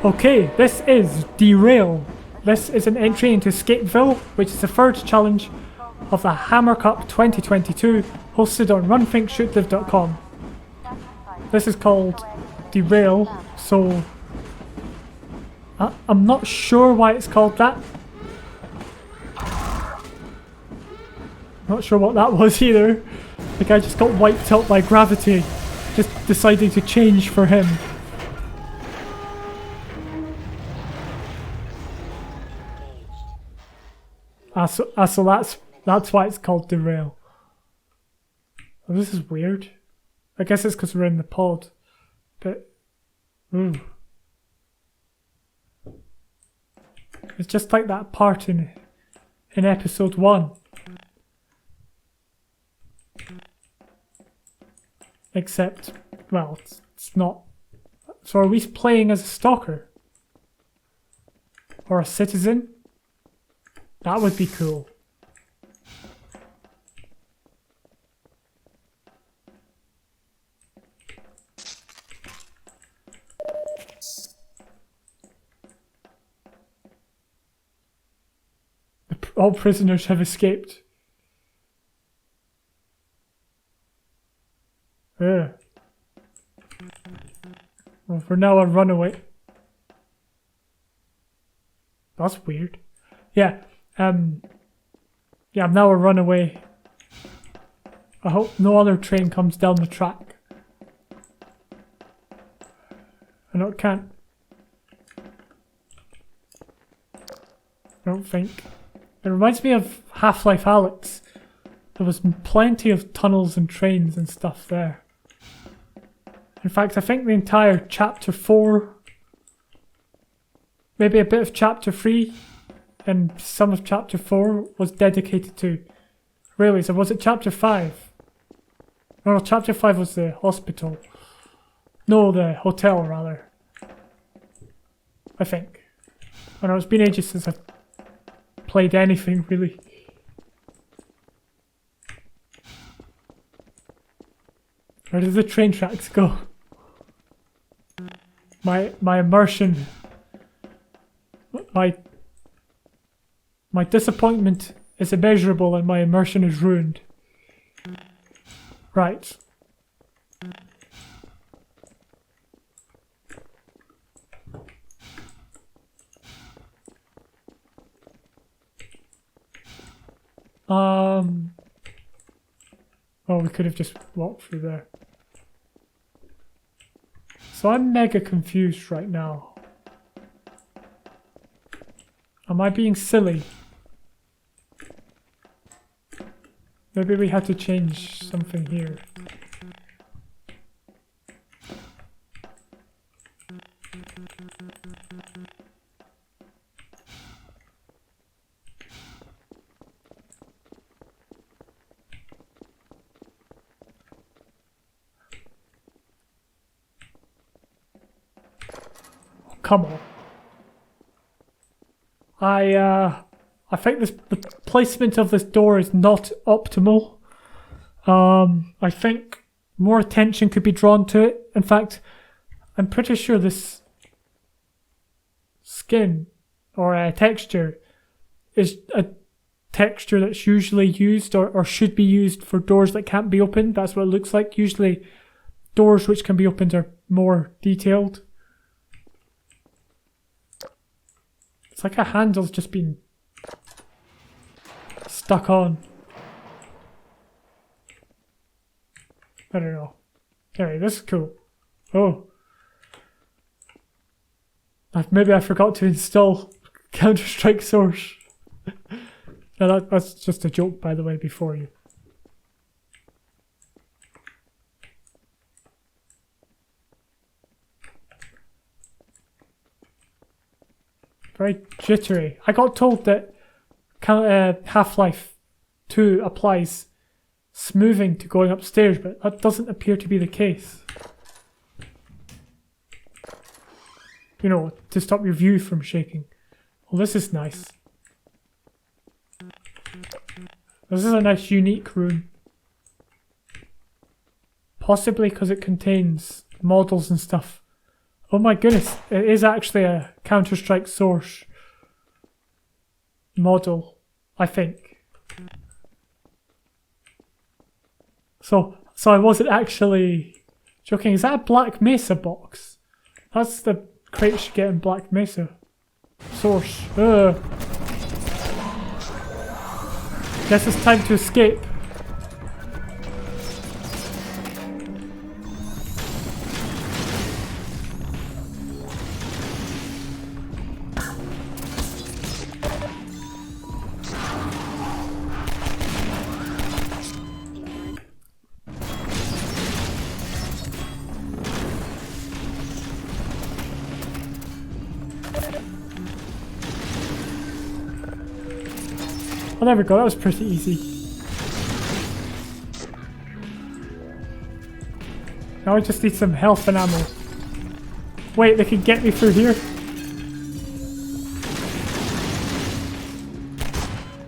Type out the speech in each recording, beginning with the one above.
Okay, this is Derail. This is an entry into EscapeVille, which is the third challenge of the Hammer Cup 2022, hosted on runthinkshootlive.com. This is called Derail, so I'm not sure why it's called that. Not sure what that was either. The guy just got wiped out by gravity, just deciding to change for him. So that's why it's called Derail. Oh, this is weird. I guess it's because we're in the pod. But it's just like that part in episode 1. Except, well, it's not. So are we playing as a stalker? Or a citizen? That would be cool. All prisoners have escaped. Well, for now, a runaway. That's weird. Yeah, I'm now a runaway. I hope no other train comes down the track. I can't. I don't think. It reminds me of Half-Life Alyx. There was plenty of tunnels and trains and stuff there. In fact, I think the entire Chapter 4, maybe a bit of Chapter 3, and some of Chapter 4 was dedicated to railways. Or was it Chapter 5? No, Chapter 5 was the hospital. No, the hotel, rather. I think. I know, it's been ages since I've played anything, really. Where did the train tracks go? My immersion, my disappointment is immeasurable and my immersion is ruined. Right. Oh, we could have just walked through there. So I'm mega confused right now. Am I being silly? Maybe we had to change something here. Come on. I think the placement of this door is not optimal. I think more attention could be drawn to it. In fact, I'm pretty sure this skin or texture is a texture that's usually used or should be used for doors that can't be opened. That's what it looks like. Usually doors which can be opened are more detailed. It's like a handle's just been stuck on. I don't know. Anyway, this is cool. Oh. Maybe I forgot to install Counter-Strike Source. No, that's just a joke, by the way, before you. Very jittery. I got told that Half-Life 2 applies smoothing to going upstairs, but that doesn't appear to be the case. You know, to stop your view from shaking. Well, this is nice. This is a nice, unique room. Possibly because it contains models and stuff Oh my goodness, it is actually a Counter-Strike Source model, I think. So I wasn't actually joking. Is that a Black Mesa box? That's the crate you should get in Black Mesa. Source. Guess it's time to escape. Oh, there we go, that was pretty easy. Now I just need some health and ammo. Wait, they can get me through here?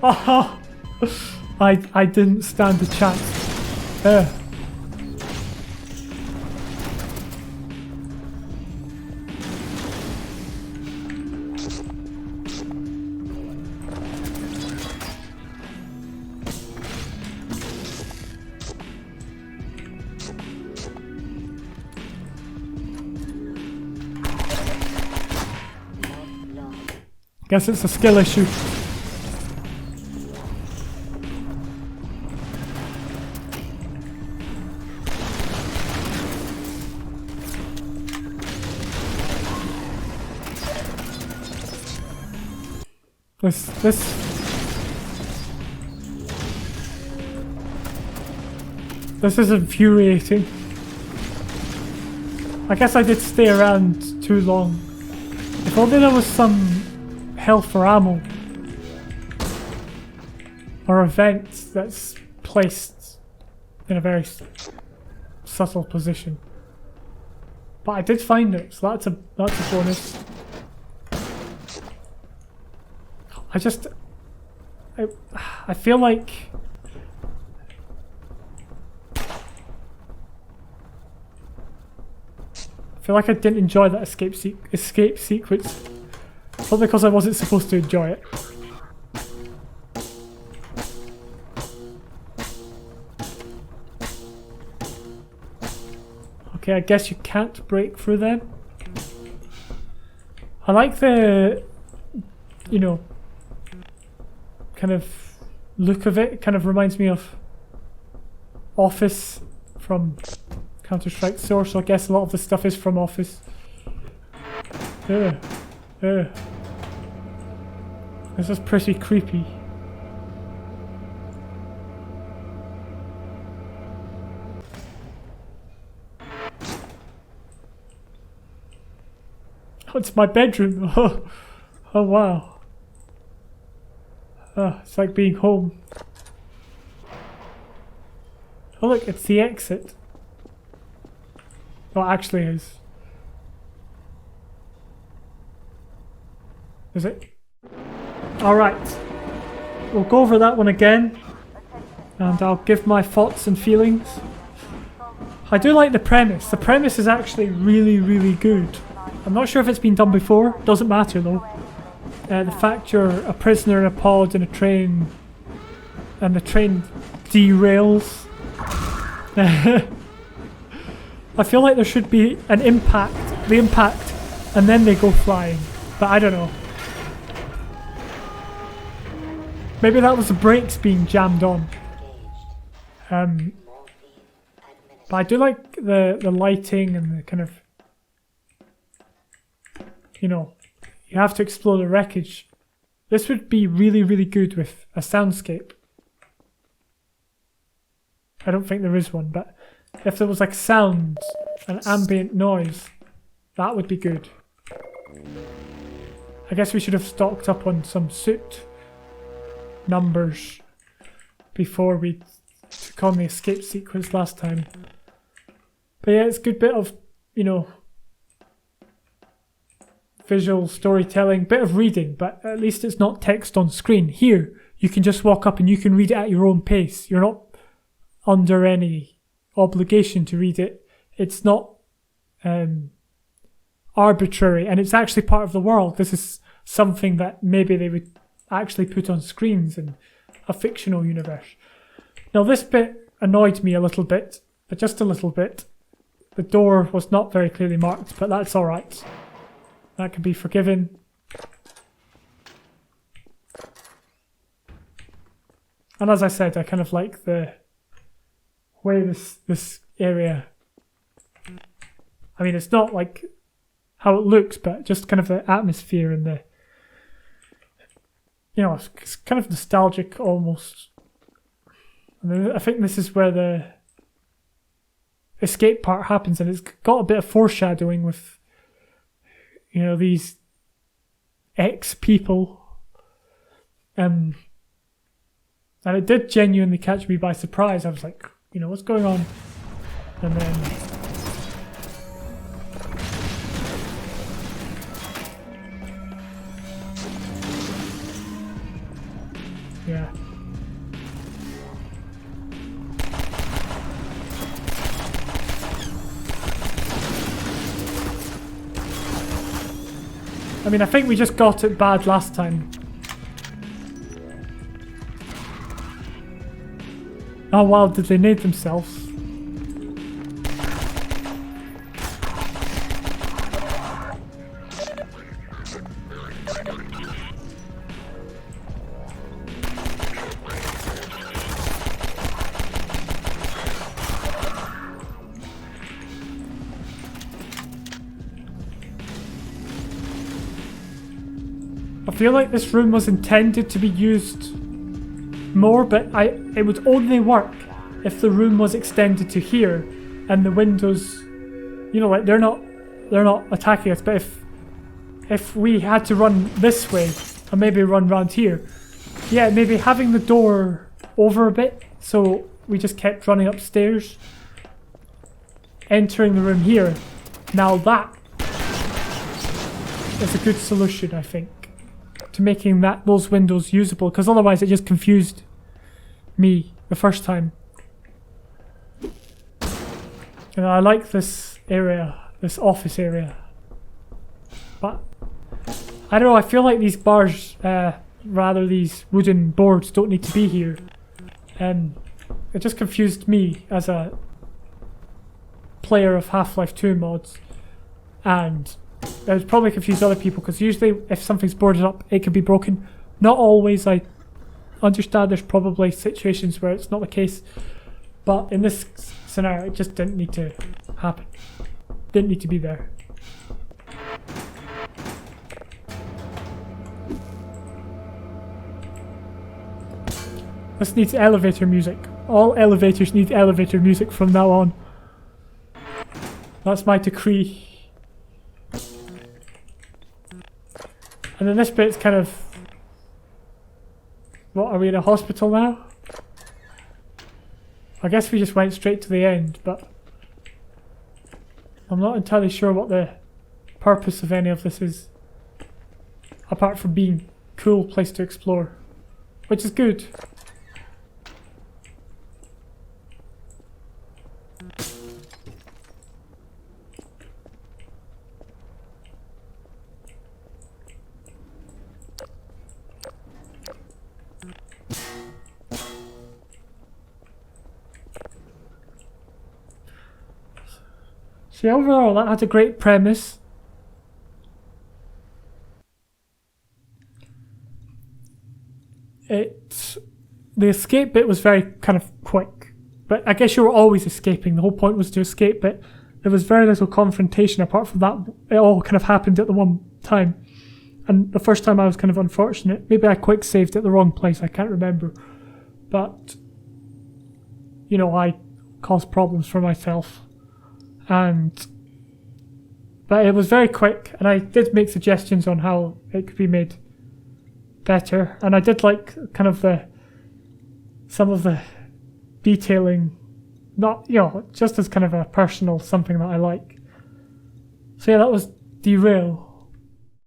Oh, I didn't stand a chance. Guess it's a skill issue. This is infuriating. I guess I did stay around too long. If only there was some health or ammo or event that's placed in a very subtle position. But I did find it, so that's a bonus. I feel like I didn't enjoy that escape sequence. Probably because I wasn't supposed to enjoy it. Okay, I guess you can't break through them. I like the, kind of look of it. It kind of reminds me of Office from Counter-Strike Source, so I guess a lot of the stuff is from Office. This is pretty creepy. Oh, it's my bedroom. Oh wow. It's like being home. Oh look, it's the exit. Oh, it actually is. Is it? Alright. We'll go over that one again. And I'll give my thoughts and feelings. I do like the premise. The premise is actually really, really good. I'm not sure if it's been done before. Doesn't matter though. The fact you're a prisoner in a pod in a train and the train derails. I feel like there should be an impact, the impact, and then they go flying. But I don't know. Maybe that was the brakes being jammed on. But I do like the lighting and the kind of, you have to explore the wreckage. This would be really, really good with a soundscape. I don't think there is one, but if there was like sound and ambient noise, that would be good. I guess we should have stocked up on some suit numbers before we took on the escape sequence last time. But yeah, it's a good bit of, visual storytelling, bit of reading, but at least it's not text on screen. Here, you can just walk up and you can read it at your own pace. You're not under any obligation to read it. It's not arbitrary and it's actually part of the world. This is something that maybe they would actually put on screens in a fictional universe. Now this bit annoyed me a little bit, but just a little bit. The door was not very clearly marked, but that's alright. That can be forgiven. And as I said, I kind of like the way this area... I mean, it's not like how it looks, but just kind of the atmosphere and the... You know, it's kind of nostalgic almost. And I think this is where the escape part happens, and it's got a bit of foreshadowing with, you know, these ex-people. And it did genuinely catch me by surprise. I was like, you know, what's going on? And then... yeah. I mean, I think we just got it bad last time. How wild did they need themselves? I feel like this room was intended to be used more, but it would only work if the room was extended to here and the windows, you know, like they're not attacking us, but if we had to run this way and maybe run around here, yeah, maybe having the door over a bit so we just kept running upstairs, entering the room here. Now that is a good solution, I think, to making those windows usable, because otherwise it just confused me the first time. And I like this area, this office area, but I don't know, I feel like these bars, rather these wooden boards, don't need to be here. It just confused me as a player of Half-Life 2 mods, and it would probably confuse other people, because usually if something's boarded up it can be broken. Not always, I understand there's probably situations where it's not the case, but in this scenario it just didn't need to happen. Didn't need to be there. This needs elevator music. All elevators need elevator music from now on. That's my decree. And then this bit's kind of... What, are we in a hospital now? I guess we just went straight to the end, but... I'm not entirely sure what the purpose of any of this is. Apart from being a cool place to explore. Which is good. See, overall, that had a great premise. The escape bit was very kind of quick, but I guess you were always escaping. The whole point was to escape, but there was very little confrontation apart from that. It all kind of happened at the one time. And the first time I was kind of unfortunate. Maybe I quick saved at the wrong place, I can't remember. But, you know, I caused problems for myself. But it was very quick, and I did make suggestions on how it could be made better, and I did like kind of some of the detailing, not, you know, just as kind of a personal something that I like. So yeah, that was Derail.